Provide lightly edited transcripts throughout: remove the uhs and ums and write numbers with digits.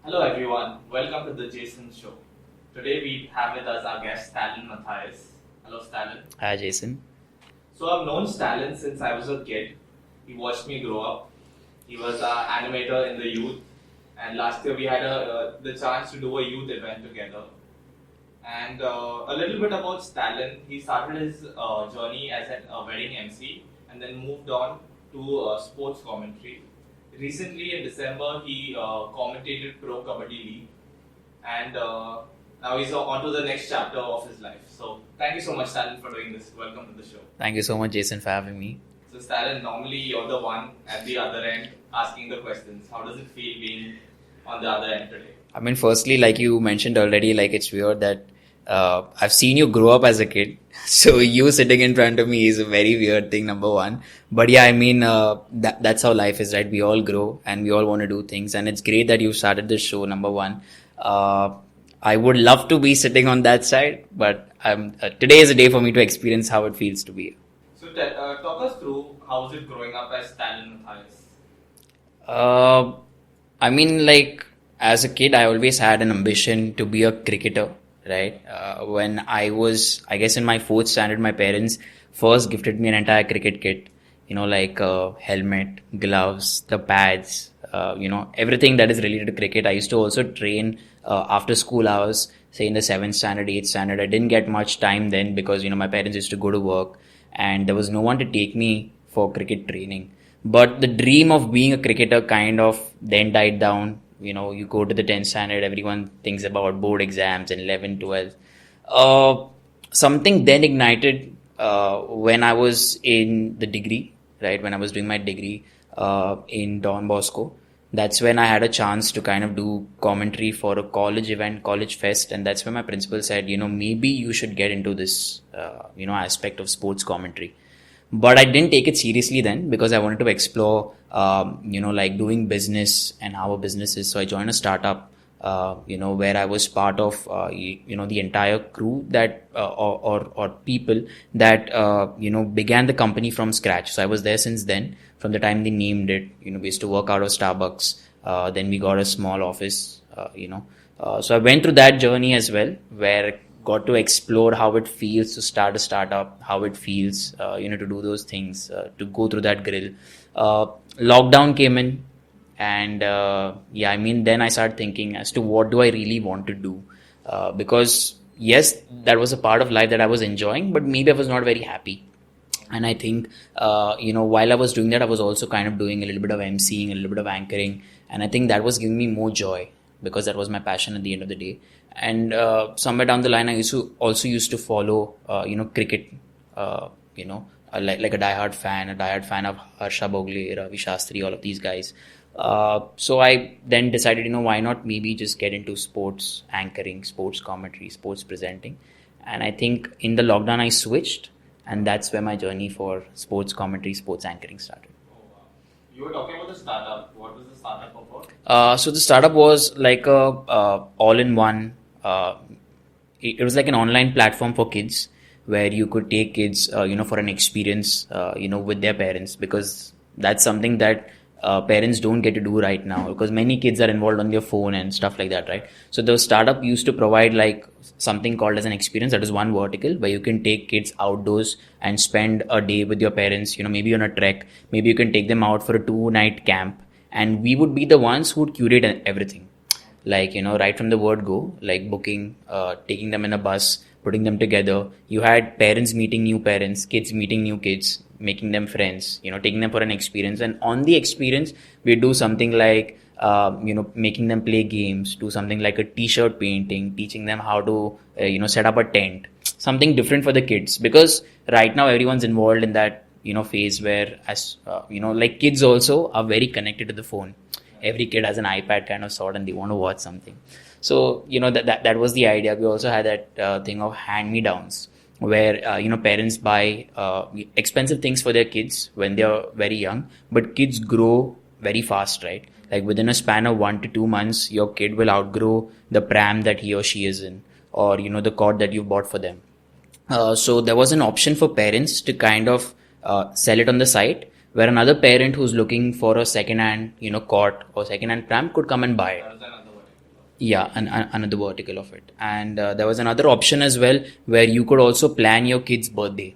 Hello everyone, welcome to the Jason Show. Today we have with us our guest Stalin Mathias. Hello Stalin. Hi, Jason. So I've known Stalin since I was a kid. He watched me grow up. He was our animator in the youth, and last year we had the chance to do a youth event together. And a little bit about Stalin. He started his journey as a wedding MC and then moved on to sports commentary. Recently in December, he commentated Pro-Kabaddi League, and now he's on to the next chapter of his life. So thank you so much, Stalin, for doing this. Welcome to the show. Thank you so much, Jason, for having me. So Stalin, normally you're the one at the other end asking the questions. How does it feel being on the other end today? I mean, firstly, like you mentioned already, like it's weird that I've seen you grow up as a kid. So you sitting in front of me is a very weird thing, number one. But yeah, I mean, that's how life is, right? We all grow and we all want to do things. And it's great that you started this show, number one. I would love to be sitting on that side, but today is a day for me to experience how it feels to be. So talk us through how was it growing up as Stalin Mathias? I mean, like, as a kid, I always had an ambition to be a cricketer, right? When I was, I guess, in my fourth standard, my parents first gifted me an entire cricket kit, like helmet, gloves, the pads, everything that is related to cricket. I used to also train after school hours, say in the 7th standard, 8th standard. I didn't get much time then because, my parents used to go to work and there was no one to take me for cricket training. But the dream of being a cricketer kind of then died down. You go to the 10th standard, everyone thinks about board exams and 11, 12. Something then ignited when I was in the degree, right? When I was doing my degree in Don Bosco. That's when I had a chance to kind of do commentary for a college event, college fest. And that's when my principal said, maybe you should get into this, aspect of sports commentary. But I didn't take it seriously then because I wanted to explore, like doing business and how a business is. So I joined a startup, where I was part of, the entire crew that, or people that, began the company from scratch. So I was there since then, from the time they named it. We used to work out of Starbucks. Then we got a small office, so I went through that journey as well, where got to explore how it feels to start a startup, how it feels, to do those things, to go through that grill. Lockdown came in and, then I started thinking as to what do I really want to do? Because yes, that was a part of life that I was enjoying, but maybe I was not very happy. And I think, while I was doing that, I was also kind of doing a little bit of emceeing, a little bit of anchoring. And I think that was giving me more joy because that was my passion at the end of the day. And somewhere down the line, I used to follow, cricket, like a diehard fan of Harsha Bhogle, Ravi Shastri, all of these guys. So I then decided, why not maybe just get into sports anchoring, sports commentary, sports presenting. And I think in the lockdown, I switched. And that's where my journey for sports commentary, sports anchoring started. Oh, wow. You were talking about the startup. What was the startup about? So the startup was like a all-in-one. It was like an online platform for kids where you could take kids, for an experience, with their parents, because that's something that parents don't get to do right now because many kids are involved on their phone and stuff like that, right? So the startup used to provide like something called as an experience. That is one vertical where you can take kids outdoors and spend a day with your parents, maybe on a trek. Maybe you can take them out for a 2-night camp, and we would be the ones who would curate everything. Like, right from the word go, like booking, taking them in a bus, putting them together. You had parents meeting new parents, kids meeting new kids, making them friends, taking them for an experience. And on the experience, we do something like, making them play games, do something like a t-shirt painting, teaching them how to, set up a tent, something different for the kids. Because right now everyone's involved in that, phase where, like kids also are very connected to the phone. Every kid has an iPad kind of sort and they want to watch something. So, that was the idea. We also had that thing of hand-me-downs where, parents buy expensive things for their kids when they're very young, but kids grow very fast, right? Like within a span of 1 to 2 months, your kid will outgrow the pram that he or she is in, or, the cot that you bought for them. So there was an option for parents to kind of sell it on the site, where another parent who's looking for a second-hand, cot or second-hand pram could come and buy it. That was another vertical. Yeah, another vertical of it. And there was another option as well where you could also plan your kid's birthday,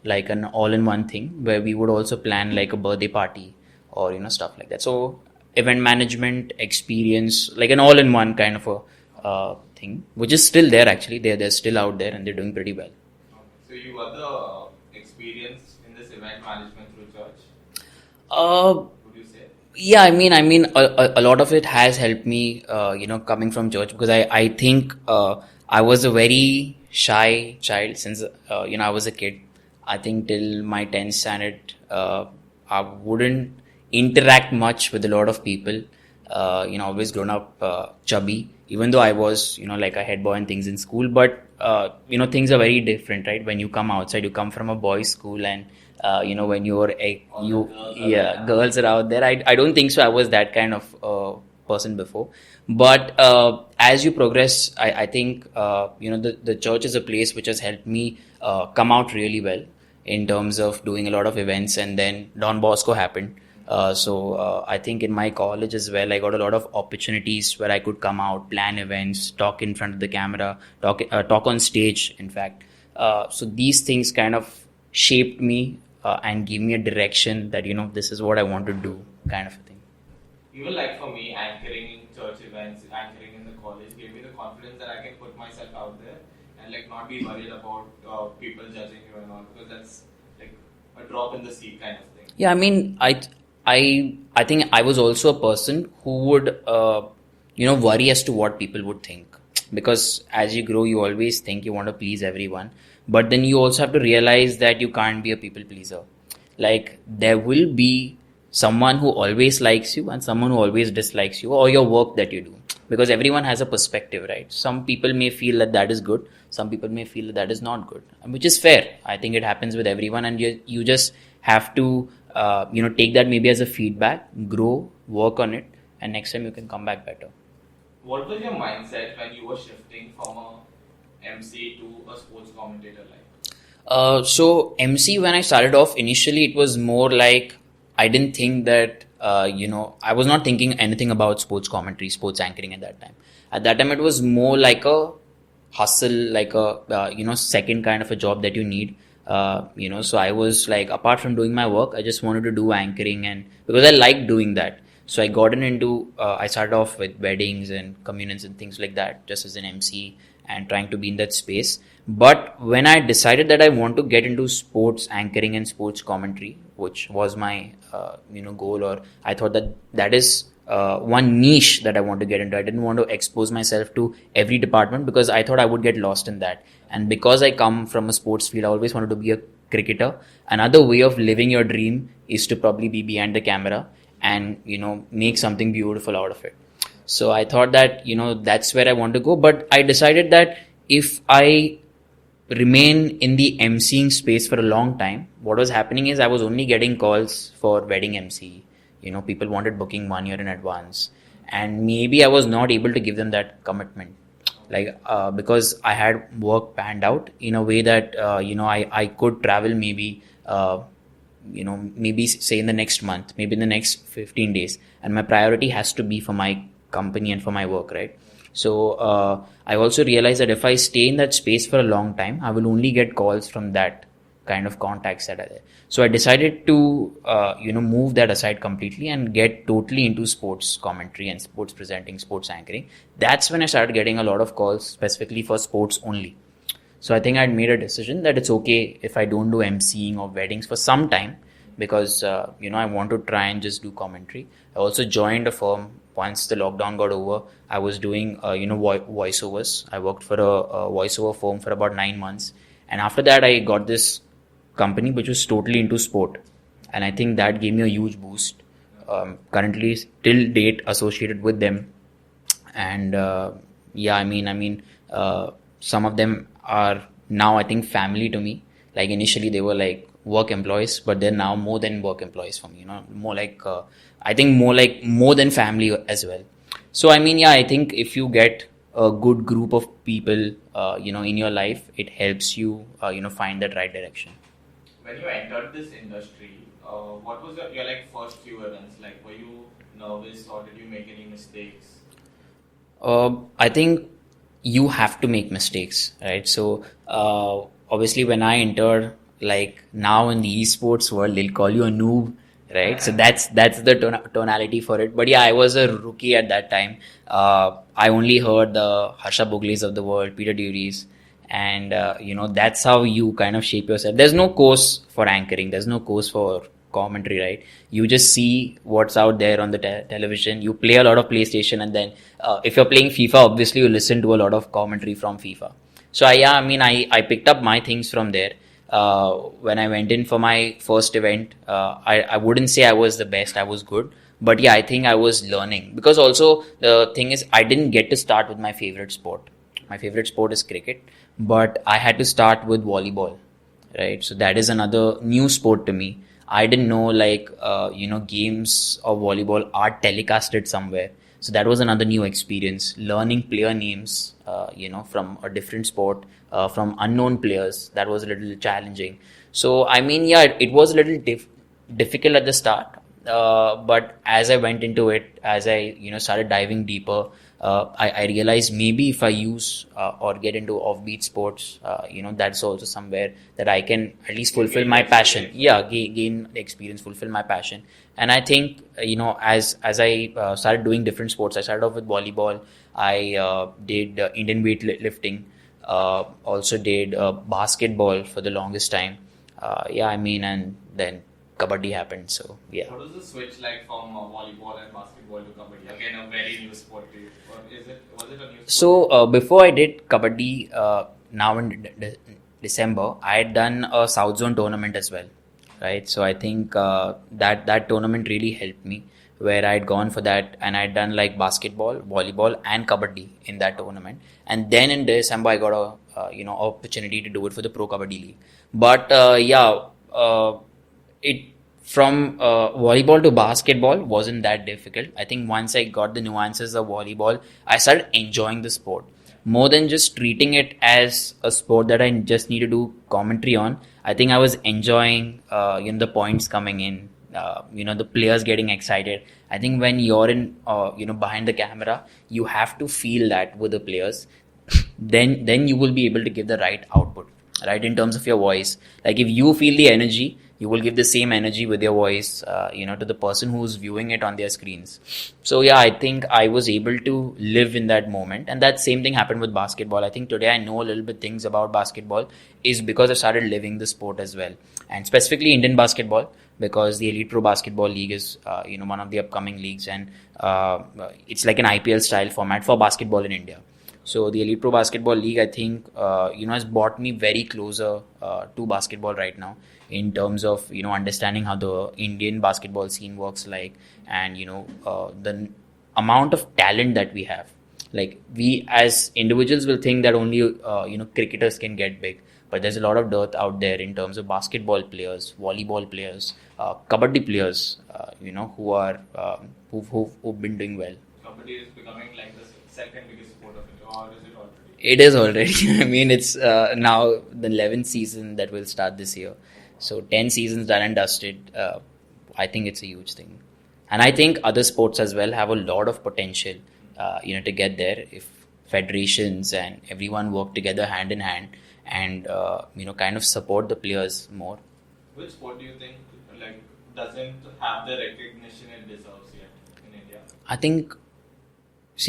like an all-in-one thing where we would also plan like a birthday party or stuff like that. So event management experience, like an all-in-one kind of a thing, which is still there actually. They're still out there and they're doing pretty well. So you got the experience in this event management through church? Would you say? Yeah, a lot of it has helped me, coming from church, because I think I was a very shy child since, I was a kid. I think till my 10th standard, I wouldn't interact much with a lot of people. Always grown up chubby, even though I was, like a head boy and things in school. But, things are very different, right? When you come outside, you come from a boys' school and when girls are out there. I don't think so I was that kind of person before, but as you progress, I think the church is a place which has helped me come out really well in terms of doing a lot of events. And then Don Bosco happened, so I think in my college as well, I got a lot of opportunities where I could come out, plan events, talk in front of the camera, talk on stage, in fact. So these things kind of shaped me and gave me a direction that this is what I want to do, kind of a thing. Even like for me, anchoring in church events, anchoring in the college gave me the confidence that I can put myself out there and like not be worried about people judging you and all, because that's like a drop in the sea kind of thing. Yeah, I think I was also a person who would worry as to what people would think, because as you grow, you always think you want to please everyone. But then you also have to realize that you can't be a people pleaser. Like, there will be someone who always likes you and someone who always dislikes you or your work that you do. Because everyone has a perspective, right? Some people may feel that that is good. Some people may feel that that is not good, which is fair. I think it happens with everyone, and you just have to, take that maybe as a feedback, grow, work on it, and next time you can come back better. What was your mindset when you were shifting from a MC to a sports commentator So MC, when I started off, initially it was more like, I didn't think that, I was not thinking anything about sports commentary, sports anchoring at that time. At that time, it was more like a hustle, like a, second kind of a job that you need. So I was like, apart from doing my work, I just wanted to do anchoring, and because I liked doing that. So I gotten into, I started off with weddings and communions and things like that, just as an MC and trying to be in that space. But when I decided that I want to get into sports anchoring and sports commentary, which was my, goal, or I thought that is one niche that I want to get into. I didn't want to expose myself to every department because I thought I would get lost in that. And because I come from a sports field, I always wanted to be a cricketer. Another way of living your dream is to probably be behind the camera and, make something beautiful out of it. So I thought that, that's where I want to go. But I decided that if I remain in the emceeing space for a long time, what was happening is I was only getting calls for wedding MC. People wanted booking 1 year in advance. And maybe I was not able to give them that commitment. Like, because I had work planned out in a way that, I could travel maybe, maybe say in the next month, maybe in the next 15 days. And my priority has to be for my company and for my work, right? So I also realized that if I stay in that space for a long time, I will only get calls from that kind of contacts that are there. So I decided to, move that aside completely and get totally into sports commentary and sports presenting, sports anchoring. That's when I started getting a lot of calls specifically for sports only. So I think I'd made a decision that it's okay if I don't do emceeing or weddings for some time, because, I want to try and just do commentary. I also joined a firm once the lockdown got over. I was doing, voiceovers. I worked for a voiceover firm for about 9 months. And after that, I got this company which was totally into sport. And I think that gave me a huge boost. Currently, till date, associated with them. And some of them are now, I think, family to me. Like, initially they were like work employees, but they're now more than work employees for me, more like, I think more than family as well. So, I think if you get a good group of people, in your life, it helps you, find that right direction. When you entered this industry, what was your, like, first few events? Like, were you nervous or did you make any mistakes? So, when I started off, initially it was more like, I didn't think anything about sports commentary, sports anchoring at that time. At that time, it was more like, sports commentary, sports presenting, sports anchoring. That's when I started getting a lot of calls, specifically for sports only. So I think I'd made a decision that it's okay if I don't do emceeing or weddings for some time, because, I want to try and just do commentary. I also joined a firm once the lockdown got over. I was doing, voiceovers. I worked for a voiceover firm for about 9 months. And after that, I got this company which was totally into sport. Currently, till date, associated with them. I think you have to make mistakes, right? So obviously, when I entered, like now in the esports world, they'll call you a noob, right? So that's the tonality for it. But yeah, I was a rookie at that time. I only heard the Harsha Bogles of the world, Peter Duries, and that's how you kind of shape yourself. There's no course for anchoring. There's no course for commentary, right? You just see what's out there on the television. You play a lot of PlayStation, and then if you're playing FIFA, obviously you listen to a lot of commentary from FIFA. So I picked up my things from there. When I went in for my first event, I wouldn't say I was the best. I was good, but yeah, I think I was learning, because also the thing is I didn't get to start with my favorite sport. My favorite sport is cricket, but I had to start with volleyball, right? So that is another new sport to me. I didn't know, like, games of volleyball are telecasted somewhere. So that was another new experience. Learning player names, from a different sport, from unknown players. That was a little challenging. So, I mean, yeah, it was a little difficult at the start. But as I went into it, as I, started diving deeper, I realized maybe if I use or get into offbeat sports, that's also somewhere that I can at least fulfill my passion. Yeah, gain experience, fulfill my passion. And I think, as I started doing different sports, I started off with volleyball. I did Indian weightlifting, also did basketball for the longest time. And then Kabaddi happened. So, yeah. What was the switch like from volleyball and basketball to Kabaddi? Again, a very new sport to you. Or was it a new sport? So, before I did Kabaddi, now in December, I had done a South Zone tournament as well, right? So, I think that tournament really helped me, where I had gone for that, and I had done like basketball, volleyball, and Kabaddi in that tournament. And then in December, I got a opportunity to do it for the Pro-Kabaddi League. But it from volleyball to basketball wasn't that difficult. I think once I got the nuances of volleyball, I started enjoying the sport more than just treating it as a sport that I just need to do commentary on. I think I was enjoying the points coming in, the players getting excited. I think when you're in behind the camera, you have to feel that with the players. then you will be able to give the right output, right, in terms of your voice. Like if you feel the energy, you will give the same energy with your voice, to the person who's viewing it on their screens. So yeah, I think I was able to live in that moment, and that same thing happened with basketball. I think today I know a little bit things about basketball is because I started living the sport as well, and specifically Indian basketball, because the Elite Pro Basketball League is one of the upcoming leagues, and it's like an IPL style format for basketball in India. So the Elite Pro Basketball League, I think, has brought me very closer to basketball right now, in terms of understanding how the Indian basketball scene works like, and the amount of talent that we have. Like we as individuals will think that only cricketers can get big, but there's a lot of dirt out there in terms of basketball players, volleyball players, kabaddi players, who are who've been doing well. Kabaddi is becoming like the second biggest sport of India, or is it already? It is already. I mean, it's now the 11th season that will start this year. So 10 seasons done and dusted. I think it's a huge thing. And I think other sports as well have a lot of potential, to get there if federations and everyone work together hand in hand and, kind of support the players more. Which sport do you think doesn't have the recognition it deserves yet in India? I think,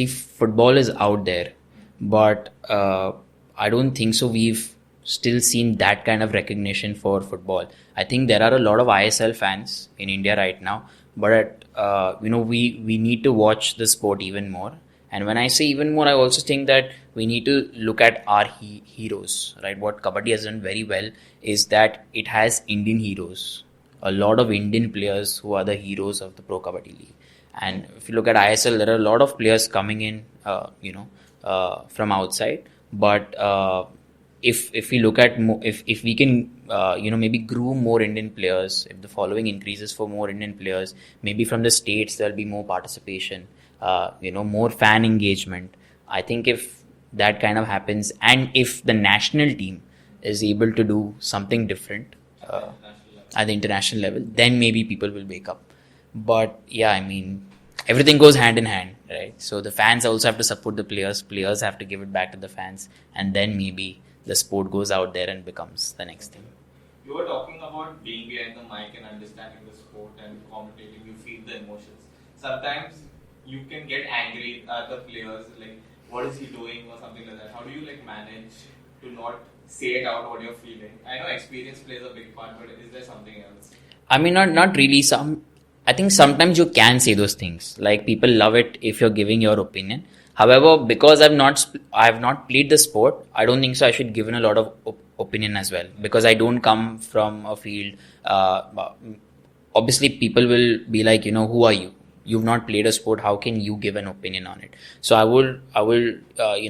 football is out there, but I don't think so. We've still seen that kind of recognition for football. I think there are a lot of ISL fans in India right now, but we need to watch the sport even more. And when I say even more, I also think that we need to look at our heroes, right? What Kabaddi has done very well is that it has Indian heroes, a lot of Indian players who are the heroes of the Pro-Kabaddi League. And if you look at ISL, there are a lot of players coming in, from outside. But if we look at if we can maybe groom more Indian players, if the following increases for more Indian players, maybe from the states there'll be more participation, more fan engagement. I think if that kind of happens, and if the national team is able to do something different at the international level, then maybe people will wake up. But yeah, I mean, everything goes hand in hand, right? So the fans also have to support the players have to give it back to the fans, and then maybe the sport goes out there and becomes the next thing. You were talking about being behind the mic and understanding the sport and commentating. You feel the emotions. Sometimes you can get angry at the players, like what is he doing or something like that. How do you like manage to not say it out what you're feeling? I know experience plays a big part, but is there something else? I mean, not really. I think sometimes you can say those things. Like people love it if you're giving your opinion. However, because I've not played the sport, I don't think so. I should give in a lot of opinion as well, because I don't come from a field. Obviously, people will be like, who are you? You've not played a sport. How can you give an opinion on it? So I will,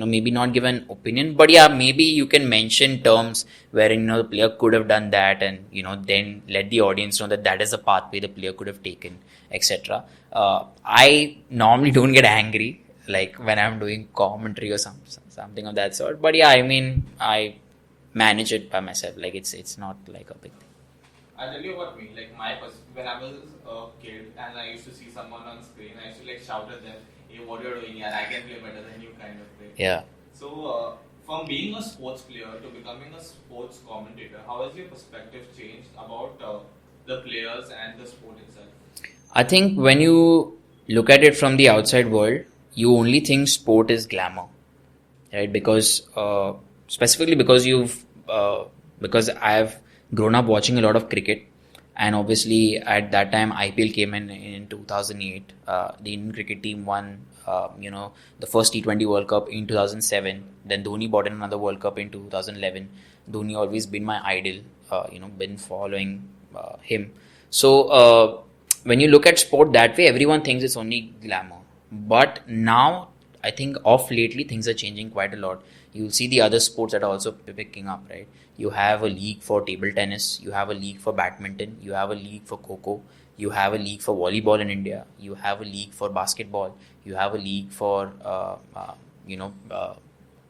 maybe not give an opinion, but yeah, maybe you can mention terms wherein, the player could have done that, and, then let the audience know that is a pathway the player could have taken, etc. I normally don't get angry, like when I'm doing commentary or something of that sort. But yeah, I mean, I manage it by myself. Like it's not like a big thing. I'll tell you about me. Like when I was a kid and I used to see someone on screen, I used to like shout at them, "Hey, what you're doing here? I can play better than you," kind of thing. Yeah. So from being a sports player to becoming a sports commentator, how has your perspective changed about the players and the sport itself? I think when you look at it from the outside world, you only think sport is glamour, right? Because specifically because I've grown up watching a lot of cricket, and obviously at that time IPL came in 2008. The Indian cricket team won the first T20 World Cup in 2007. Then Dhoni brought in another World Cup in 2011. Dhoni always been my idol, been following him. So when you look at sport that way, everyone thinks it's only glamour. But now I think of lately things are changing quite a lot. You'll see the other sports that are also picking up, right? You have a league for table tennis, you have a league for badminton, you have a league for kho-kho, you have a league for volleyball in India, you have a league for basketball, you have a league for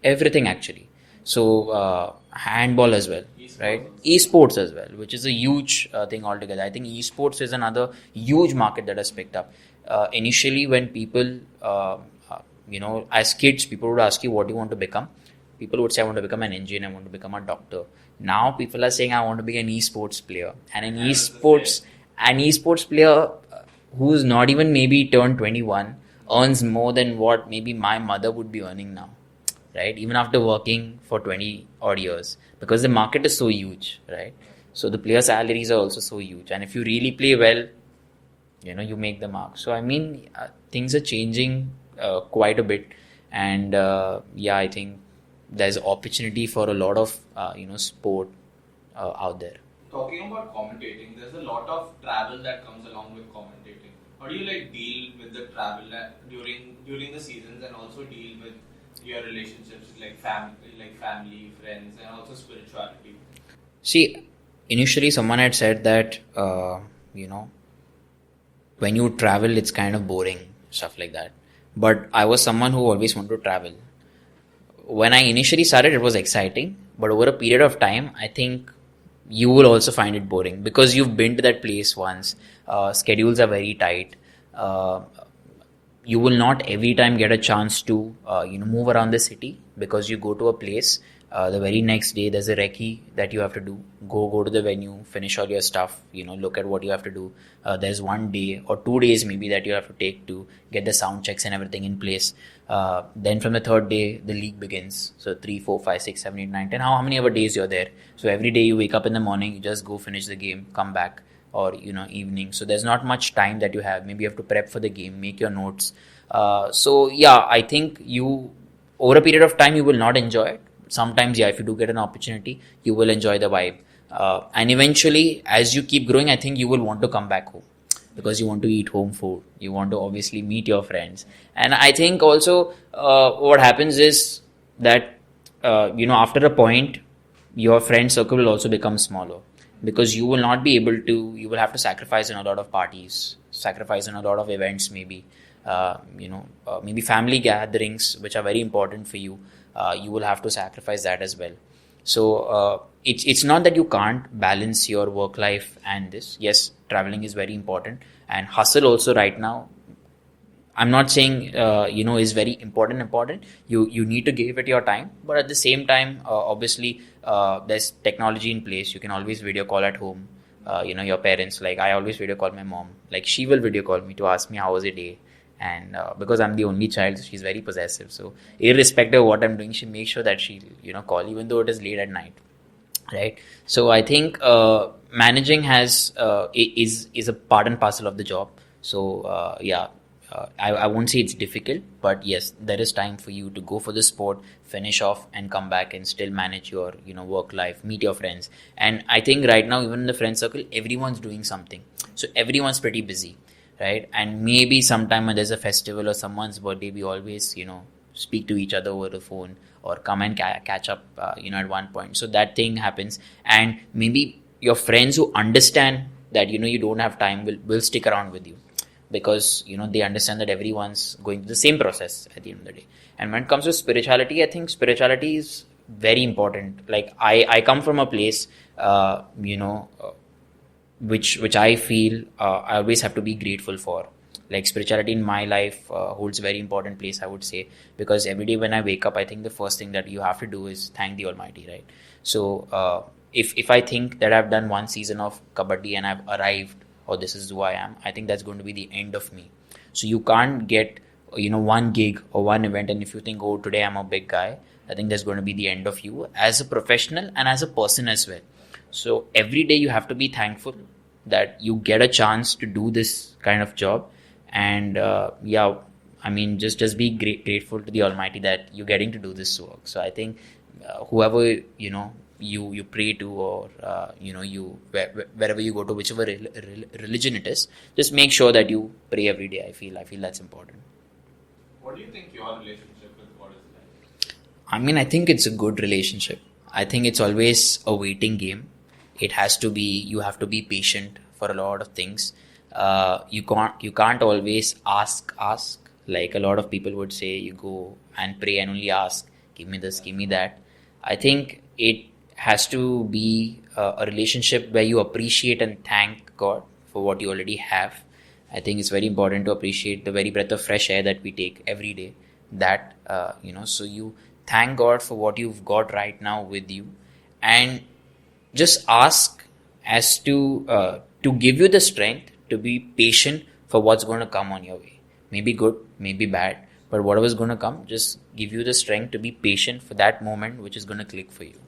everything actually. So handball as well, right? Esports as well, which is a huge thing altogether. I think esports is another huge market that has picked up. Initially, when people, as kids, people would ask you, what do you want to become? People would say, I want to become an engineer, I want to become a doctor. Now people are saying, I want to be an esports player. And an esports player who's not even maybe turned 21 earns more than what maybe my mother would be earning now, right? Even after working for 20 odd years, because the market is so huge, right? So the player salaries are also so huge. And if you really play well, you make the mark. So I mean, things are changing quite a bit. And I think there's opportunity for a lot of sport out there. Talking about commentating, there's a lot of travel that comes along with commentating. How do you like deal with the travel during the seasons, and also deal with your relationships like family, friends, and also spirituality? See, initially someone had said that when you travel it's kind of boring, stuff like that. But I was someone who always wanted to travel. When I initially started, it was exciting, but over a period of time, I think you will also find it boring, because you've been to that place once. Schedules are very tight. You will not every time get a chance to move around the city, because you go to a place. The very next day, there's a recce that you have to do. Go to the venue, finish all your stuff, look at what you have to do. There's 1 day or 2 days maybe that you have to take to get the sound checks and everything in place. Then from the third day, the league begins. So 3, 4, 5, 6, 7, 8, 9, 10, how many ever days you're there. So every day you wake up in the morning, you just go finish the game, come back, or, evening. So there's not much time that you have. Maybe you have to prep for the game, make your notes. I think over a period of time, you will not enjoy it. Sometimes, if you do get an opportunity, you will enjoy the vibe. And eventually, as you keep growing, I think you will want to come back home, because you want to eat home food. You want to obviously meet your friends. And I think also what happens is that, after a point, your friend circle will also become smaller, because you will not be able to, you will have to sacrifice in a lot of parties, sacrifice in a lot of events maybe, maybe family gatherings, which are very important for you. You will have to sacrifice that as well. So it's not that you can't balance your work life and this. Yes, traveling is very important, and hustle also right now. I'm not saying is very important. You need to give it your time, but at the same time, obviously, there's technology in place. You can always video call at home. Your parents. Like I always video call my mom. Like she will video call me to ask me how was your day, and because I'm the only child, she's very possessive. So irrespective of what I'm doing, she makes sure that she call even though it is late at night, right? So I think managing is a part and parcel of the job. So I won't say it's difficult, but yes, there is time for you to go for the sport, finish off, and come back and still manage your work life, meet your friends. And I think right now, even in the friend circle, everyone's doing something, so everyone's pretty busy, right? And maybe sometime when there's a festival or someone's birthday, we always speak to each other over the phone or come and catch up at one point. So that thing happens, and maybe your friends who understand that you don't have time will stick around with you, because they understand that everyone's going through the same process at the end of the day. And when it comes to spirituality, I think spirituality is very important. Like I come from a place which I feel I always have to be grateful for. Like spirituality in my life holds a very important place, I would say, because every day when I wake up, I think the first thing that you have to do is thank the Almighty, right? So if I think that I've done one season of Kabaddi and I've arrived, or this is who I am, I think that's going to be the end of me. So you can't get one gig or one event, and if you think, oh, today I'm a big guy, I think that's going to be the end of you as a professional and as a person as well. So every day you have to be thankful that you get a chance to do this kind of job. And just be grateful to the Almighty that you're getting to do this work. So I think whoever you pray to, or wherever you go to, whichever religion it is, just make sure that you pray every day. I feel that's important. What do you think your relationship with God is like? I mean, I think it's a good relationship. I think it's always a waiting game. You have to be patient for a lot of things. You can't always ask like a lot of people would say. You go and pray and only ask, give me this, give me that. I think it has to be a relationship where you appreciate and thank God for what you already have. I think it's very important to appreciate the very breath of fresh air that we take every day. That so you thank God for what you've got right now with you, and just ask as to give you the strength to be patient for what's going to come on your way. Maybe good, maybe bad, but whatever's going to come, just give you the strength to be patient for that moment which is going to click for you.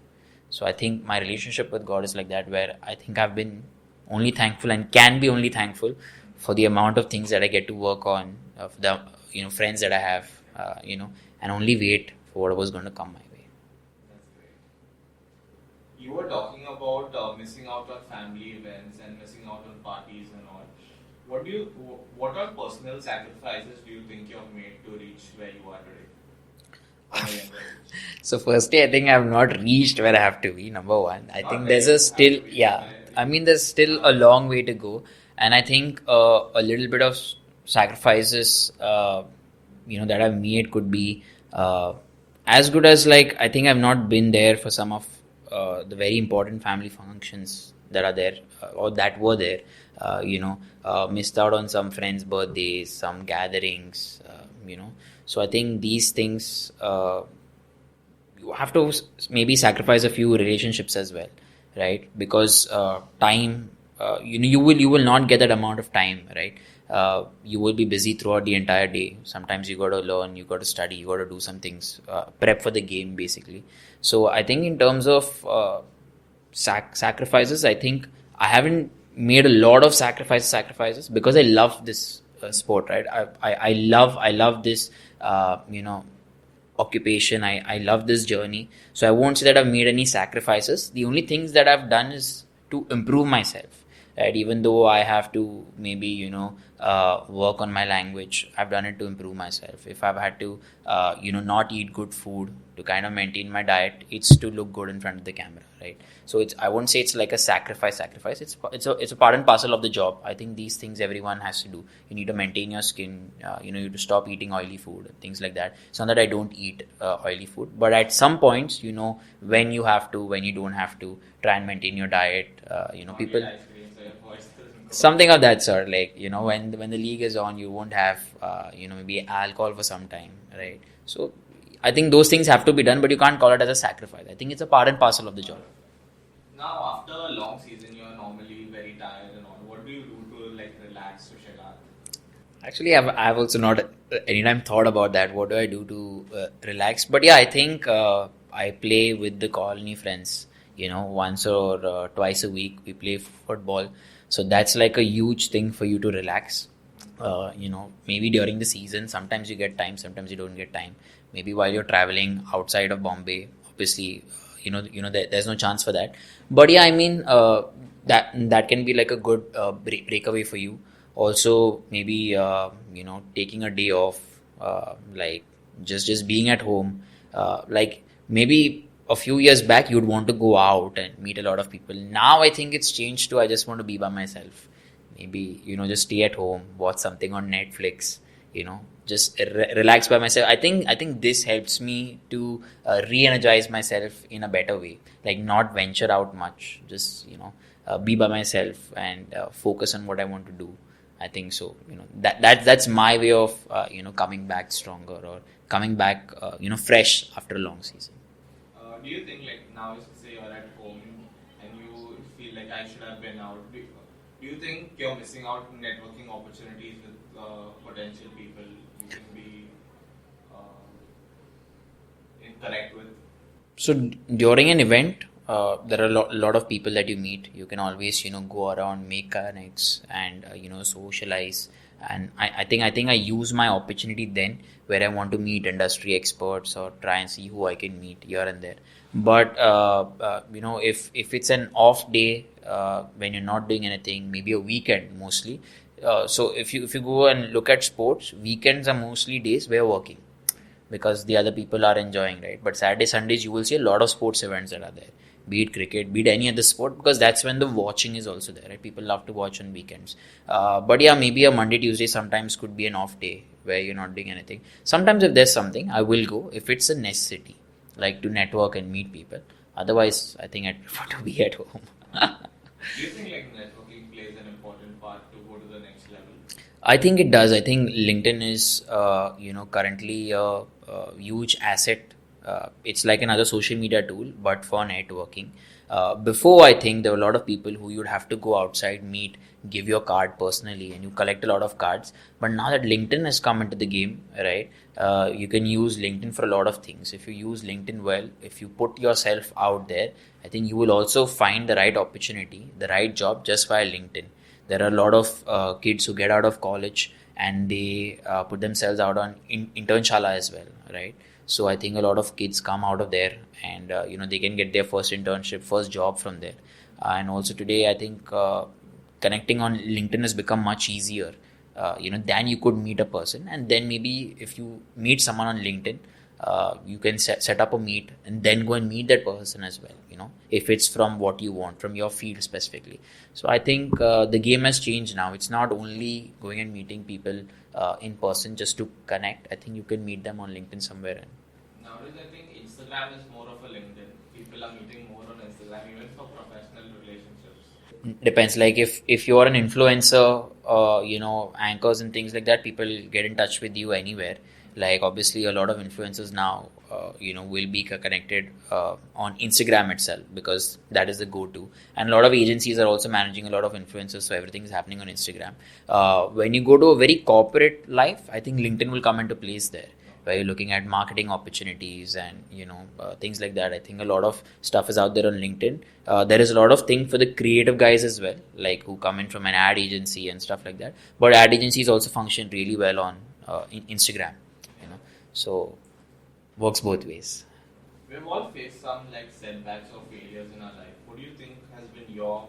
So I think my relationship with God is like that, where I think I've been only thankful and can be only thankful for the amount of things that I get to work on, for the friends that I have, and only wait for whatever's going to come my way. That's great. You were talking about missing out on family events and missing out on parties and all. What are personal sacrifices do you think you have made to reach where you are today? So firstly, I think I have not reached where I have to be, number one. I think there's there's still a long way to go. And I think a little bit of sacrifices, that I've made could be as good as, like, I think I've not been there for some of the very important family functions that are there or that were there. Missed out on some friends' birthdays, some gatherings, So I think these things, you have to maybe sacrifice a few relationships as well, right? Because time, you will not get that amount of time, right? You will be busy throughout the entire day. Sometimes you got to learn, you got to study, you got to do some things, prep for the game, basically. So I think in terms of sacrifices, I think I haven't made a lot of sacrifices because I love this sport, right? I love this occupation. I love this journey. So I won't say that I've made any sacrifices. The only things that I've done is to improve myself, right? Even though I have to maybe work on my language, I've done it to improve myself. If I've had to not eat good food to kind of maintain my diet, it's to look good in front of the camera, right? So I won't say it's like a sacrifice. It's a part and parcel of the job. I think these things everyone has to do. You need to maintain your skin. You need to stop eating oily food and things like that. It's not that I don't eat oily food, but at some points, when you have to, when you don't have to, try and maintain your diet. People. Something of that sort, like, when the league is on, you won't have, maybe alcohol for some time, right? So I think those things have to be done, but you can't call it as a sacrifice. I think it's a part and parcel of the job. Now, after a long season, you're normally very tired and all. What do you do to like relax, to chill out? Actually, I've also not anytime thought about that. What do I do to relax? But yeah, I think I play with the colony friends. Once or twice a week we play football. So that's like a huge thing for you to relax. Maybe during the season, sometimes you get time, sometimes you don't get time. Maybe while you're traveling outside of Bombay, obviously, there's no chance for that. But yeah, I mean, that can be like a good breakaway for you. Also, maybe taking a day off, like just being at home. Like maybe a few years back, you'd want to go out and meet a lot of people. Now I think it's changed to I just want to be by myself. Maybe just stay at home, watch something on Netflix. Just relax by myself. I think this helps me to re-energize myself in a better way. Like not venture out much. Just be by myself and focus on what I want to do. I think so. That's my way of coming back stronger or coming back fresh after a long season. Do you think like now, say you're at home and you feel like I should have been out? Do you think you're missing out on networking opportunities with potential people you can be interact with? So during an event, there are a lot of people that you meet. You can always go around, make connects, and socialize. And I think I use my opportunity then where I want to meet industry experts or try and see who I can meet here and there. But if it's an off day, when you're not doing anything, maybe a weekend mostly. So if you go and look at sports, weekends are mostly days where you're working because the other people are enjoying, right? But Saturday, Sundays, you will see a lot of sports events that are there, be it cricket, be it any other sport, because that's when the watching is also there, right? People love to watch on weekends. But yeah, maybe a Monday, Tuesday sometimes could be an off day where you're not doing anything. Sometimes if there's something, I will go if it's a necessity, like to network and meet people. Otherwise, I think I'd prefer to be at home. Do you think like networking plays an important part to go to the next level? I think it does. I think LinkedIn is, currently a huge asset. It's like another social media tool, but for networking. Before, I think there were a lot of people who you'd have to go outside, meet, give your card personally, and you collect a lot of cards. But now that LinkedIn has come into the game, right, you can use LinkedIn for a lot of things. If you use LinkedIn well, if you put yourself out there, I think you will also find the right opportunity, the right job just via LinkedIn. There are a lot of kids who get out of college and they put themselves out on internshala as well, right? So I think a lot of kids come out of there and they can get their first internship, first job from there. And also today, I think connecting on LinkedIn has become much easier, than you could meet a person. And then maybe if you meet someone on LinkedIn, you can set up a meet and then go and meet that person as well, if it's from what you want, from your field specifically. So I think the game has changed now. It's not only going and meeting people in person just to connect. I think you can meet them on LinkedIn somewhere. Nowadays, I think Instagram is more of a LinkedIn. People are meeting more on Instagram, even for professional relationships. Depends. Like if you're an influencer, anchors and things like that, people get in touch with you anywhere. Like obviously a lot of influencers now, will be connected on Instagram itself because that is the go-to. And a lot of agencies are also managing a lot of influencers, so everything is happening on Instagram. When you go to a very corporate life, I think LinkedIn will come into place there, where you're looking at marketing opportunities and things like that. I think a lot of stuff is out there on LinkedIn. There is a lot of thing for the creative guys as well, like who come in from an ad agency and stuff like that. But ad agencies also function really well on Instagram. So works both ways. We've all faced some like setbacks or failures in our life. What do you think has been your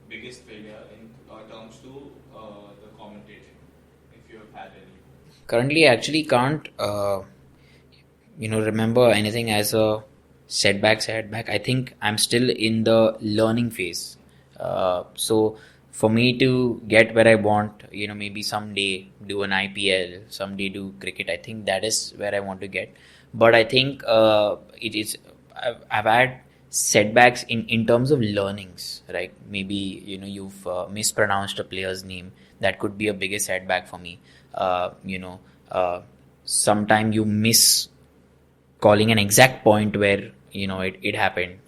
biggest failure in terms to the commentating, if you have had any? Currently, I actually can't, remember anything as a setback. I think I'm still in the learning phase. So for me to get where I want, maybe someday do an IPL, someday do cricket. I think that is where I want to get. But I think it is. I've had setbacks in terms of learnings, right? Maybe, you've mispronounced a player's name. That could be a biggest setback for me. Sometime you miss calling an exact point where it happened.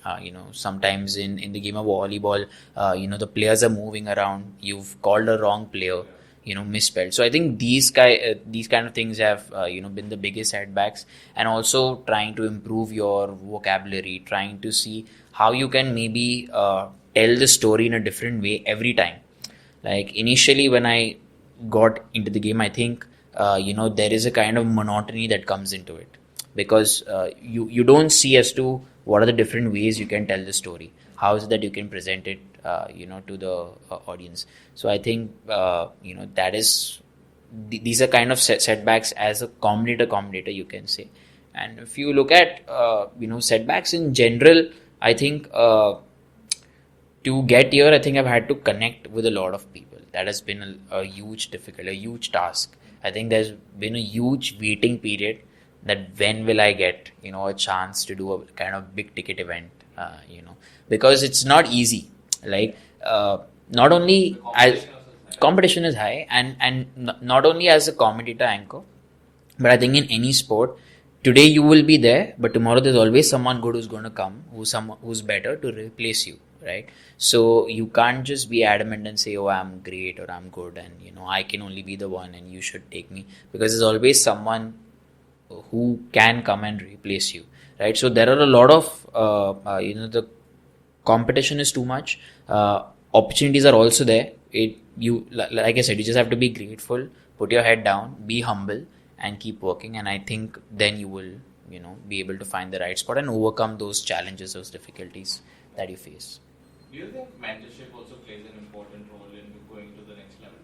Sometimes in the game of volleyball, the players are moving around, you've called a wrong player, misspelled. So I think these kind of things have been the biggest setbacks. And also trying to improve your vocabulary, trying to see how you can maybe tell the story in a different way every time. Like initially when I got into the game, I think there is a kind of monotony that comes into it, because you don't see as to what are the different ways you can tell the story, how is it that you can present it to the audience. So I think that is these are kind of setbacks as a commentator you can say. And if you look at setbacks in general, I think to get here, I think I've had to connect with a lot of people. That has been a huge difficult, a huge task. I think there's been a huge waiting period that when will I get, a chance to do a kind of big ticket event, because it's not easy. Like, not only as competition is high, and not only as a commentator anchor, but I think in any sport, today you will be there, but tomorrow there's always someone good who's going to come, who's better to replace you, right? So you can't just be adamant and say, oh, I'm great or I'm good, and I can only be the one and you should take me, because there's always someone who can come and replace you, right? So there are a lot of the competition is too much. Opportunities are also there. Like I said, you just have to be grateful, put your head down, be humble, and keep working. And I think then you will be able to find the right spot and overcome those challenges, those difficulties that you face. Do you think mentorship also plays an important role in going to the next level?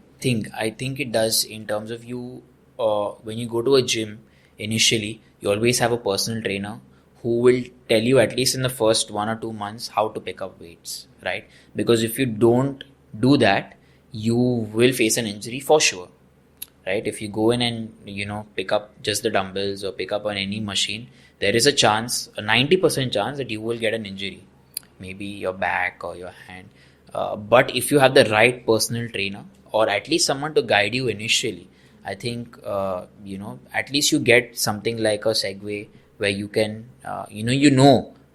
I think it does, in terms of you when you go to a gym. Initially, you always have a personal trainer who will tell you, at least in the first 1 or 2 months, how to pick up weights, right? Because if you don't do that, you will face an injury for sure, right? If you go in and, pick up just the dumbbells or pick up on any machine, there is a 90% chance that you will get an injury, maybe your back or your hand. But if you have the right personal trainer, or at least someone to guide you initially, I think, at least you get something like a segue where you can,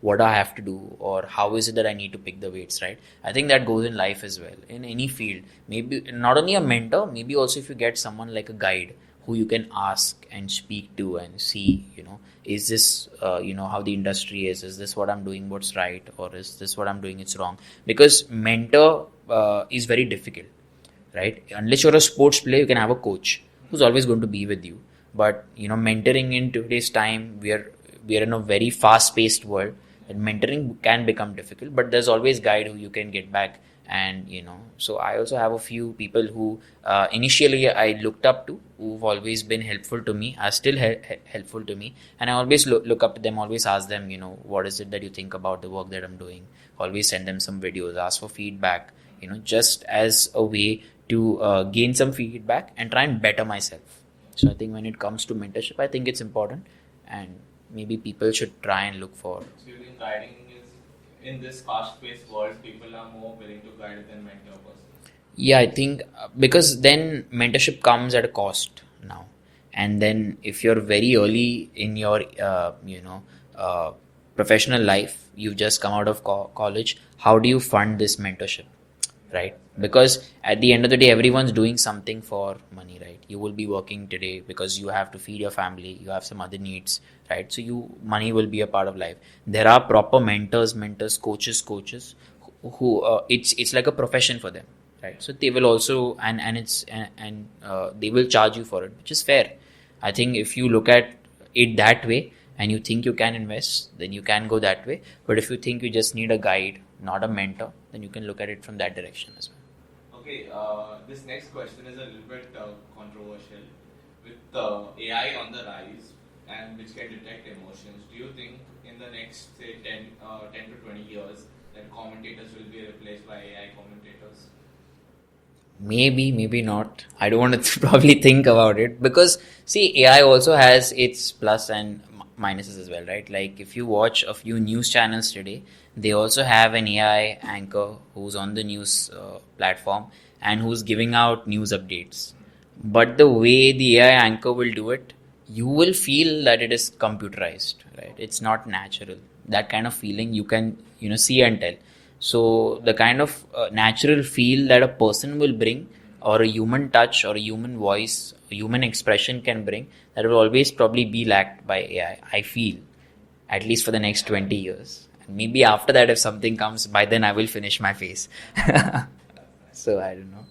what I have to do, or how is it that I need to pick the weights, right? I think that goes in life as well, in any field. Maybe not only a mentor, maybe also if you get someone like a guide who you can ask and speak to and see, is this, how the industry is this what I'm doing, what's right, or is this what I'm doing, it's wrong? Because mentor is very difficult, right? Unless you're a sports player, you can have a coach who's always going to be with you. But mentoring in today's time, we are in a very fast-paced world, and mentoring can become difficult. But there's always guide who you can get back, and So I also have a few people who initially I looked up to, who've always been helpful to me, are still helpful to me, and I always look up to them. Always ask them, what is it that you think about the work that I'm doing? Always send them some videos, ask for feedback, just as a way to gain some feedback and try and better myself. So I think when it comes to mentorship, I think it's important, and maybe people should try and look for. So you think guiding is, in this fast-paced world, people are more willing to guide than mentor a person? Yeah, I think because then mentorship comes at a cost now, and then if you're very early in your professional life, you've just come out of college, how do you fund this mentorship? Right? Because at the end of the day, everyone's doing something for money, right? You will be working today because you have to feed your family, you have some other needs, right? So money will be a part of life. There are proper mentors, coaches who it's like a profession for them, right? So they will also and they will charge you for it, which is fair. I think if you look at it that way and you think you can invest, then you can go that way. But if you think you just need a guide, not a mentor, then you can look at it from that direction as well. Okay, this next question is a little bit controversial. With AI on the rise and which can detect emotions, do you think in the next, say, 10 to 20 years that commentators will be replaced by AI commentators? Maybe not. I don't want to probably think about it, because see, AI also has its plus and minuses as well, right? Like if you watch a few news channels today, they also have an AI anchor who's on the news platform and who's giving out news updates. But the way the AI anchor will do it, you will feel that it is computerized, right? It's not natural. That kind of feeling you can, see and tell. So the kind of natural feel that a person will bring, or a human touch, or a human voice, a human expression can bring, that will always probably be lacked by AI. I feel, at least for the next 20 years. And maybe after that, if something comes, by then I will finish my face. So I don't know.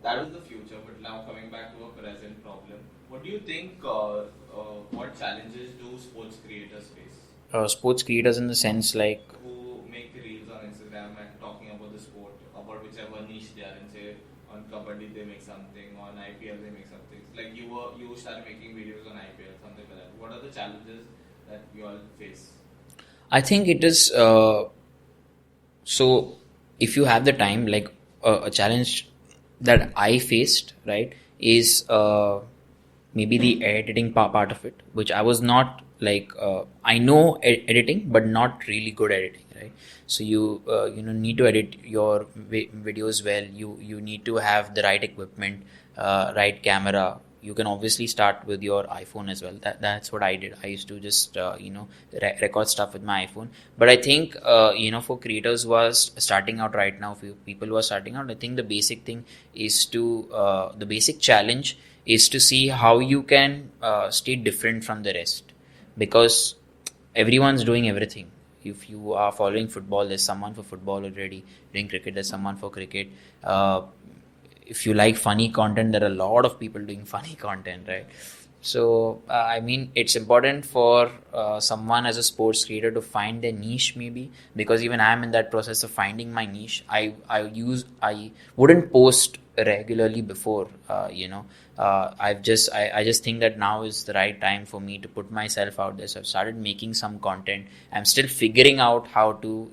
That was the future, but now coming back to a present problem, what do you think? What challenges do sports creators face? Sports creators in the sense like Who make reels on Instagram and talking about the sport, about whichever niche they are in. Say on Kabaddi they make something, on IPL they make something. Like you started making videos on IPL, something like that. What are the challenges that you all face? I think it is so if you have the time, like a challenge that I faced, right, is maybe the editing part of it, which I was not like I know editing, but not really good editing, right? So you need to edit your videos well. You need to have the right equipment, right camera. You can obviously start with your iPhone as well. That's what I did. I used to just record stuff with my iPhone. But I think for creators who are starting out right now, for people who are starting out, I think the basic thing is to the basic challenge is to see how you can stay different from the rest, because everyone's doing everything. If you are following football, there's someone for football already. Doing cricket, there's someone for cricket. If you like funny content, there are a lot of people doing funny content, right? So I mean, it's important for someone as a sports creator to find their niche, maybe, because even I'm in that process of finding my niche. I wouldn't post regularly before. I just think that now is the right time for me to put myself out there. So I've started making some content. I'm still figuring out how to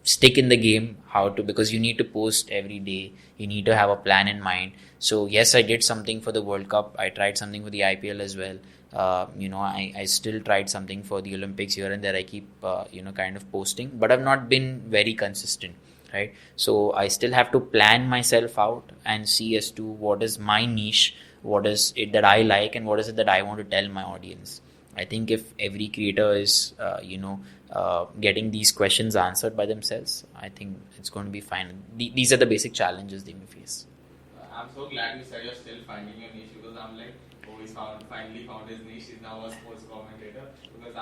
stick in the game, because you need to post every day, you need to have a plan in mind. So yes, I did something for the World Cup, I tried something for the IPL as well. I still tried something for the Olympics. Here and there I keep kind of posting, but I've not been very consistent, right? So I still have to plan myself out and see as to what is my niche, what is it that I like, and what is it that I want to tell my audience. I think if every creator is getting these questions answered by themselves, I think it's going to be fine. These are the basic challenges they may face. I'm so glad you said you're still finding your niche, because I'm like, oh, he's finally found his niche. He's now a sports commentator. Because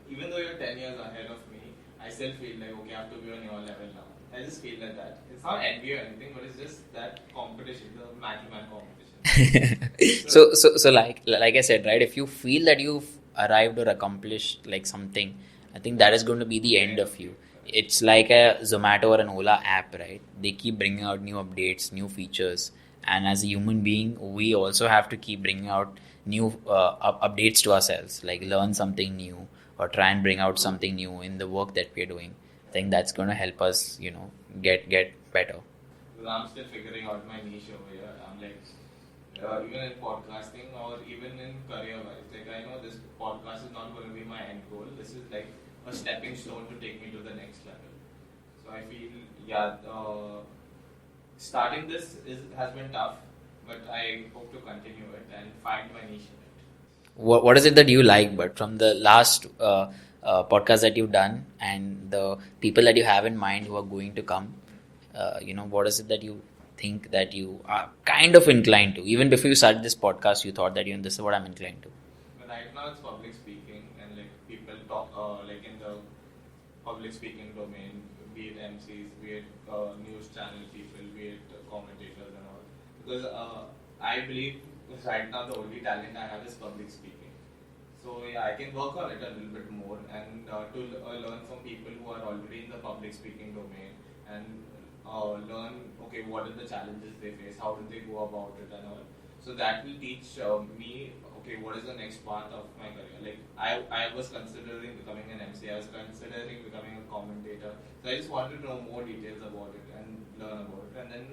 even though you're 10 years ahead of me, I still feel like, okay, I have to be on your level now. I just feel like that. It's not envy or anything, but it's just that competition, the man-to-man competition. So like I said, right, if you feel that you've arrived or accomplished like something, I think that is going to be the end of you. It's like a Zomato or an Ola app, right? They keep bringing out new updates, new features. And as a human being, we also have to keep bringing out new updates to ourselves, like learn something new or try and bring out something new in the work that we're doing. I think that's going to help us, get better. Because I'm still figuring out my niche over here. I'm like, even in podcasting or even in career-wise, like I know this podcast is not going to be my end goal. This is like a stepping stone to take me to the next level. So I feel, starting this has been tough, but I hope to continue it and find my niche in it. What is it that you like, but from the last podcast that you've done and the people that you have in mind who are going to come, what is it that you think that you are kind of inclined to? Even before you started this podcast, you thought that this is what I'm inclined to. But right now it's public speaking, and like people talk like in the public speaking domain, be it MCs, be it news channel people, be it commentators and all. Because I believe right now the only talent I have is public speaking. So yeah, I can work on it a little bit more and to learn from people who are already in the public speaking domain and learn, okay, what are the challenges they face, how do they go about it and all. So that will teach me, okay, what is the next path of my career. Like I was considering becoming an MC, I was considering becoming a commentator. So I just wanted to know more details about it and learn about it. And then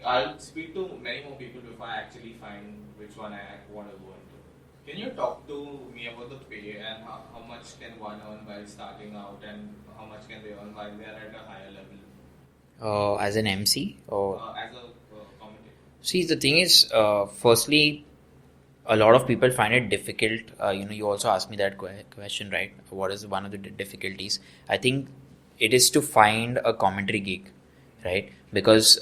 I'll speak to many more people before I actually find which one I want to go into. Can you talk to me about the pay and how much can one earn while starting out and how much can they earn while they are at a higher level? As an MC or As a commentator? see, the thing is, firstly, a lot of people find it difficult. You also asked me that question, right? What is one of the difficulties? I think it is to find a commentary gig, right? Because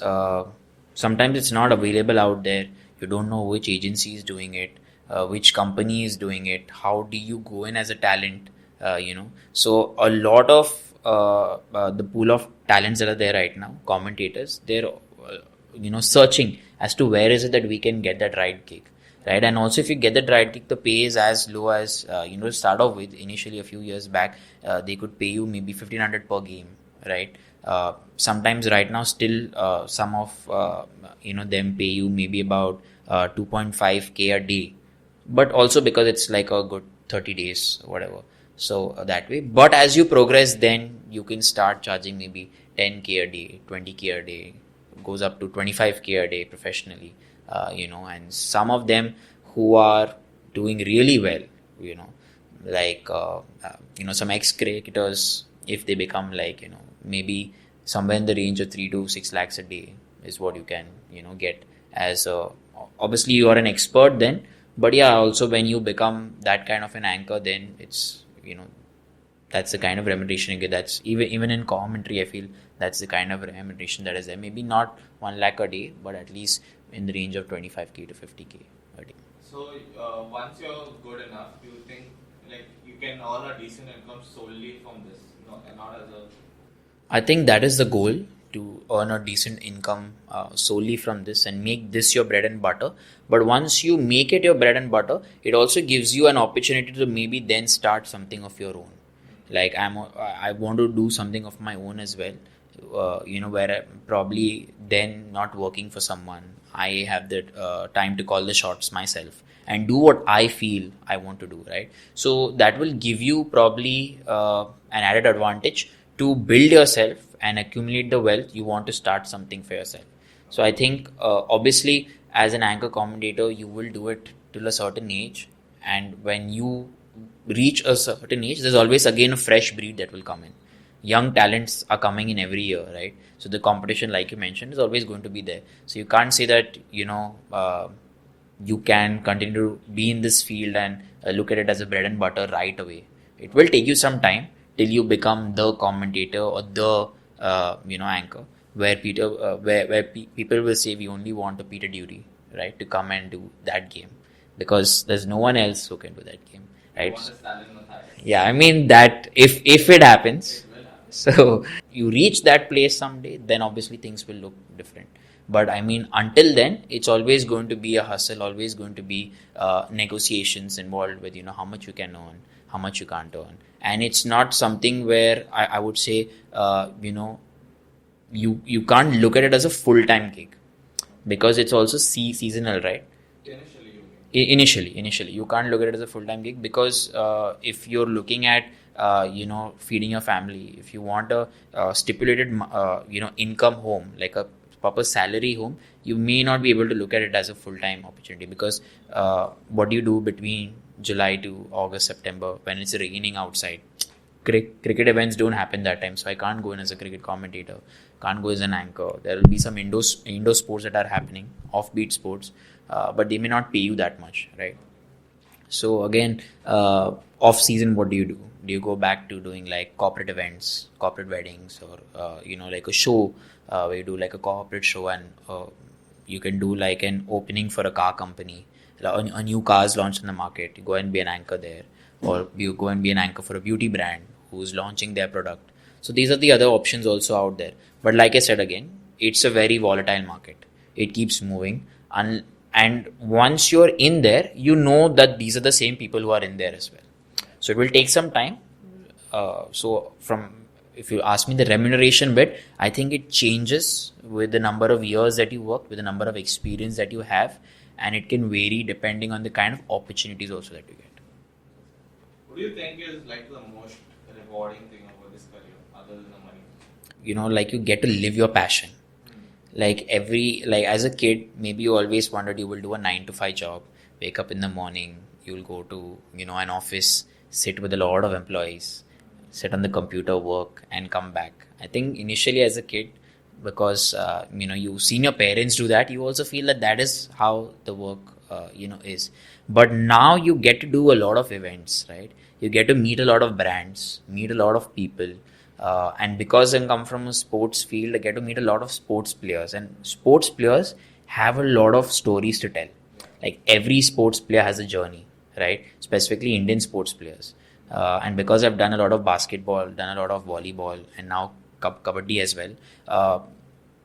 sometimes it's not available out there. You don't know which agency is doing it, which company is doing it. How do you go in as a talent? So a lot of the pool of talents that are there right now, commentators, they're searching as to where is it that we can get that right gig, right? And also, if you get that right gig, the pay is as low as start off with. Initially, a few years back, they could pay you maybe 1,500 per game, right? Sometimes right now, still some of them pay you maybe about 2.5k a day, but also because it's like a good 30 days, whatever. So that way, but as you progress, then you can start charging maybe 10k a day, 20k a day, goes up to 25k a day professionally, and some of them who are doing really well, like some ex-cricketers, if they become like maybe somewhere in the range of 3 to 6 lakhs a day is what you can get as obviously you are an expert then, but yeah, also when you become that kind of an anchor, then it's that's the kind of remuneration you get. That's even in commentary, I feel that's the kind of remuneration that is there. Maybe not 1 lakh a day, but at least in the range of 25k to 50k a day. So once you're good enough, do you think like you can earn a decent income solely from this, not as a? I think that is the goal, to earn a decent income solely from this and make this your bread and butter. But once you make it your bread and butter, it also gives you an opportunity to maybe then start something of your own. Like I want to do something of my own as well, where I'm probably then not working for someone. I have the time to call the shots myself and do what I feel I want to do, right? So that will give you probably an added advantage to build yourself and accumulate the wealth. You want to start something for yourself. So I think obviously as an anchor commentator, you will do it till a certain age, and when you reach a certain age, there's always again a fresh breed that will come in. Young talents are coming in every year, right? So the competition, like you mentioned, is always going to be there. So you can't say that you can continue to be in this field and look at it as a bread and butter right away. It will take you some time till you become the commentator or the anchor, where people will say we only want a Peter Duty, right, to come and do that game, because there's no one else who can do that game, right? Stalin Mathias. Yeah, I mean that if it happens, so you reach that place someday, then obviously things will look different. But I mean, until then, it's always going to be a hustle, always going to be negotiations involved with how much you can earn, how much you can't earn. And it's not something where I would say you can't look at it as a full-time gig, because it's also seasonal, right? Initially you can't look at it as a full-time gig, because if you're looking at feeding your family, if you want a stipulated income home, like a proper salary home, you may not be able to look at it as a full-time opportunity, because what do you do between July to August, September, when it's raining outside? Cricket events don't happen that time, so I can't go in as a cricket commentator, can't go as an anchor. There will be some indoor sports that are happening, offbeat sports, but they may not pay you that much, right? So again, off season, what do you do? Do you go back to doing like corporate events, corporate weddings, or like a show where you do like a corporate show, and you can do like an opening for a car company, a new car is launched in the market, you go and be an anchor there, or you go and be an anchor for a beauty brand who's launching their product. So these are the other options also out there. But like I said again, it's a very volatile market. It keeps moving, and once you're in there, you know that these are the same people who are in there as well. So it will take some time. If you ask me the remuneration bit, I think it changes with the number of years that you work, with the number of experience that you have, and it can vary depending on the kind of opportunities also that you get. What do you think is like the most rewarding thing about this career, other than the money? Like you get to live your passion. Like as a kid, maybe you always wondered you will do a 9 to 5 job, wake up in the morning, you'll go to, an office, sit with a lot of employees, sit on the computer, work, and come back. I think initially as a kid, because, you've seen your parents do that, you also feel that that is how the work, is. But now you get to do a lot of events, right? You get to meet a lot of brands, meet a lot of people. And because I come from a sports field, I get to meet a lot of sports players. And sports players have a lot of stories to tell. Like every sports player has a journey, right? Specifically Indian sports players. And because I've done a lot of basketball, done a lot of volleyball, and now Kabaddi as well,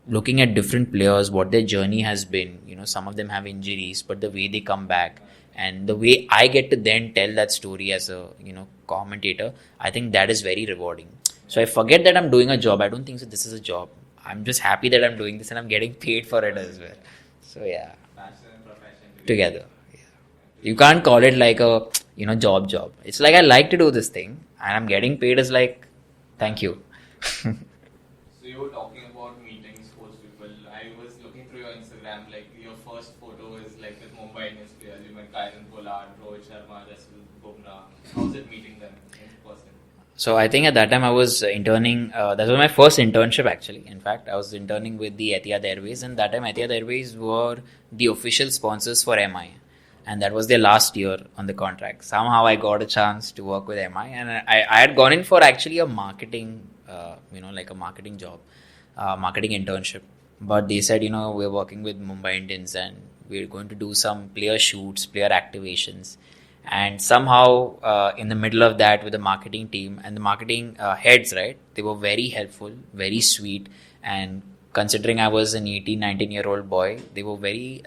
looking at different players, what their journey has been, some of them have injuries, but the way they come back and the way I get to then tell that story as a, commentator, I think that is very rewarding. So I forget that I'm doing a job. I don't think so this is a job. I'm just happy that I'm doing this and I'm getting paid for it as well. So yeah. Passion and profession Together. Yeah. You can't call it like a, job. It's like I like to do this thing and I'm getting paid as like, thank you. So you were talking about meeting sports people. I was looking through your Instagram, like your first photo is like with Mumbai Indians players. You met Kyron Pollard, Rohit Sharma, Jasprit Bumrah. How's it meeting them in person? So I think at that time I was interning. That was my first internship actually. In fact, I was interning with the Etihad Airways, and that time Etihad Airways were the official sponsors for MI, and that was their last year on the contract. Somehow I got a chance to work with MI, and I had gone in for actually a marketing, like a marketing job, marketing internship. But they said, we're working with Mumbai Indians and we're going to do some player shoots, player activations. And somehow in the middle of that with the marketing team and the marketing heads, right, they were very helpful, very sweet. And considering I was an 18, 19-year-old boy, they were very,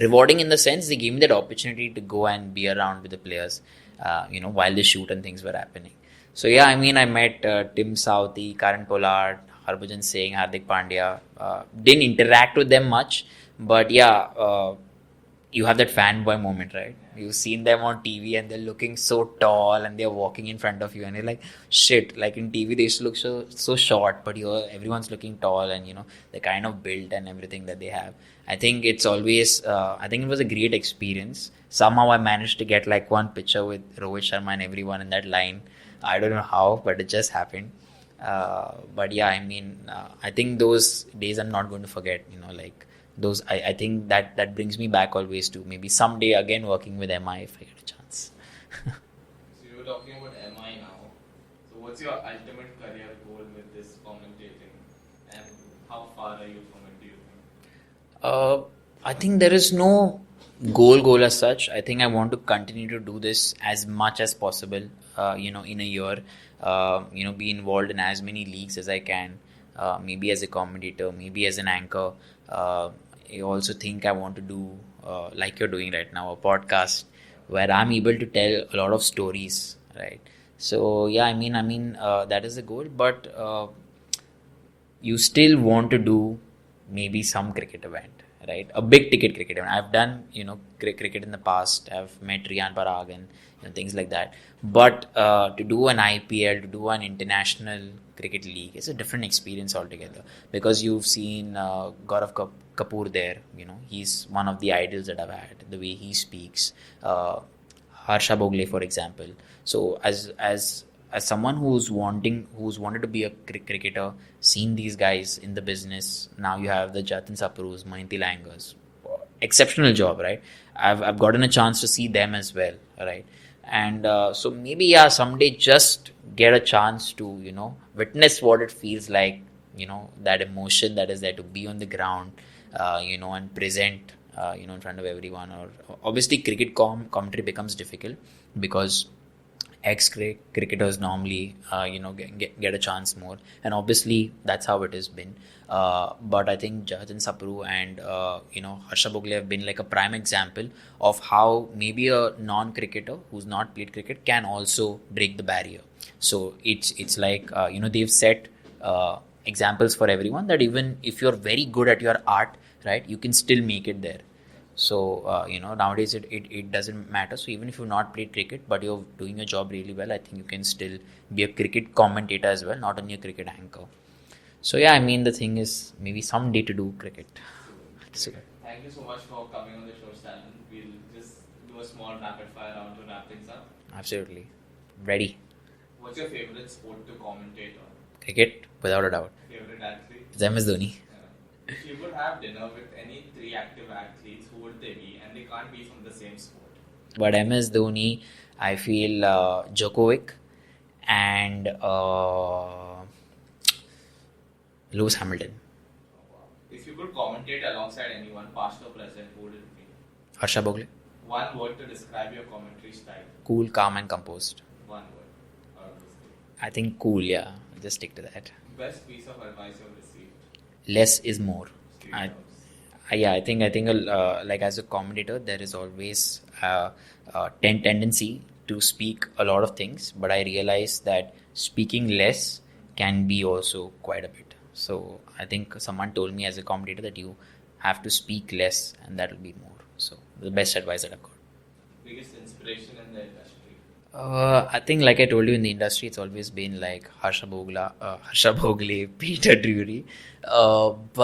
rewarding in the sense they gave me that opportunity to go and be around with the players, while the shoot and things were happening. So yeah, I met Tim Southey, Karan Pollard, Harbhajan Singh, Hardik Pandya. Didn't interact with them much, but yeah, you have that fanboy moment, right? You've seen them on TV and they're looking so tall and they're walking in front of you and you're like, shit, like in TV they used to look so short, but everyone's looking tall and the kind of build and everything that they have. I think it's always, I think it was a great experience. Somehow I managed to get like one picture with Rohit Sharma and everyone in that line. I don't know how, but it just happened. But yeah, I think those days I'm not going to forget, those, I think that brings me back always to maybe someday again working with MI if I get a chance. So you were talking about MI now. So what's your ultimate career goal with this commentating, and how far are you from it, do you think? I think there is no goal as such. I think I want to continue to do this as much as possible, in a year, be involved in as many leagues as I can, maybe as a commentator, maybe as an anchor. I also think I want to do, like you're doing right now, a podcast where I'm able to tell a lot of stories, right? So yeah, that is the goal, but you still want to do maybe some cricket event, right? A big ticket cricket event. I've done, cricket in the past. I've met Riyan Parag and things like that. But to do an IPL, to do an international cricket league, it's a different experience altogether. Because you've seen Gaurav Kapoor there, he's one of the idols that I've had. The way he speaks, Harsha Bogle, for example. So as someone who's wanted to be a cricketer, seen these guys in the business, now you have the Jatin Saprus, Mahinti Langers, exceptional job, right? I've gotten a chance to see them as well, right? And so maybe yeah, someday just get a chance to witness what it feels like, that emotion that is there to be on the ground, and present in front of everyone. Or obviously cricket commentary becomes difficult because ex-cricketers normally get a chance more, and obviously that's how it has been, but I think Jatin Sapru and Harsha Bogle have been like a prime example of how maybe a non-cricketer who's not played cricket can also break the barrier. So it's like they've set examples for everyone that even if you're very good at your art, right, you can still make it there. So, nowadays it doesn't matter. So even if you've not played cricket, but you're doing your job really well, I think you can still be a cricket commentator as well, not only a cricket anchor. So yeah, the thing is maybe someday to do cricket. So, Thank Thank you so much for coming on the show, Stalin. We'll just do a small rapid fire round to wrap things up. Absolutely. Ready. What's your favorite sport to commentate on? Cricket, without a doubt. Favorite athlete? It's MS Dhoni. If you could have dinner with any 3 active athletes, who would they be? And they can't be from the same sport. But MS Dhoni, I feel Djokovic and Lewis Hamilton. If you could commentate alongside anyone, past or present, who would it be? Harsha Bhogle. One word to describe your commentary style. Cool, calm and composed. One word. Out of those three. I think cool, yeah. Just stick to that. Best piece of advice you've received. Less is more. Street I dogs. think like as a commentator, there is always tendency to speak a lot of things, but I realize that speaking less can be also quite a bit. So I think someone told me as a commentator that you have to speak less, and that will be more. So the best advice that I've got. Biggest inspiration in the industry. I think, like I told you, in the industry, it's always been like Harsha Bhogle, Peter Drury. I've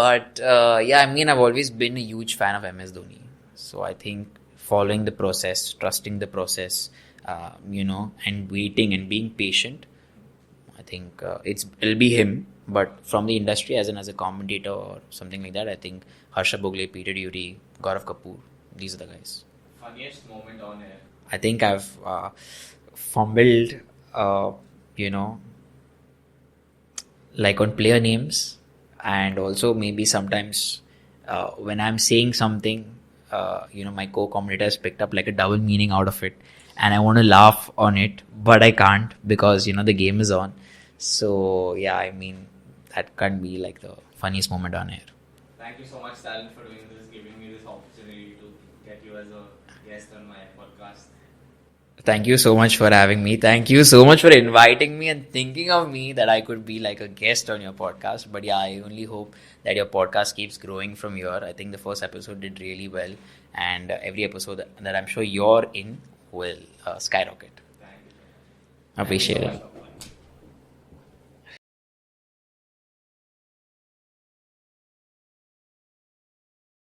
always been a huge fan of MS Dhoni. So I think following the process, trusting the process, and waiting and being patient, I think it'll be him. But from the industry, as a commentator or something like that, I think Harsha Bhogle, Peter Drury, Gaurav Kapoor, these are the guys. Funniest moment on air. I think I've fumbled, like on player names, and also maybe sometimes when I'm saying something, my co-commentator has picked up like a double meaning out of it, and I want to laugh on it, but I can't because the game is on. So yeah, I mean that can be like the funniest moment on air. Thank you so much, Stalin, for doing this, giving me this opportunity to get you as a guest on my podcast. Thank you so much for having me. Thank you so much for inviting me and thinking of me that I could be like a guest on your podcast. But yeah, I only hope that your podcast keeps growing from here. I think the first episode did really well, and every episode that I'm sure you're in will skyrocket. Thank you. Appreciate Thank you so it. much.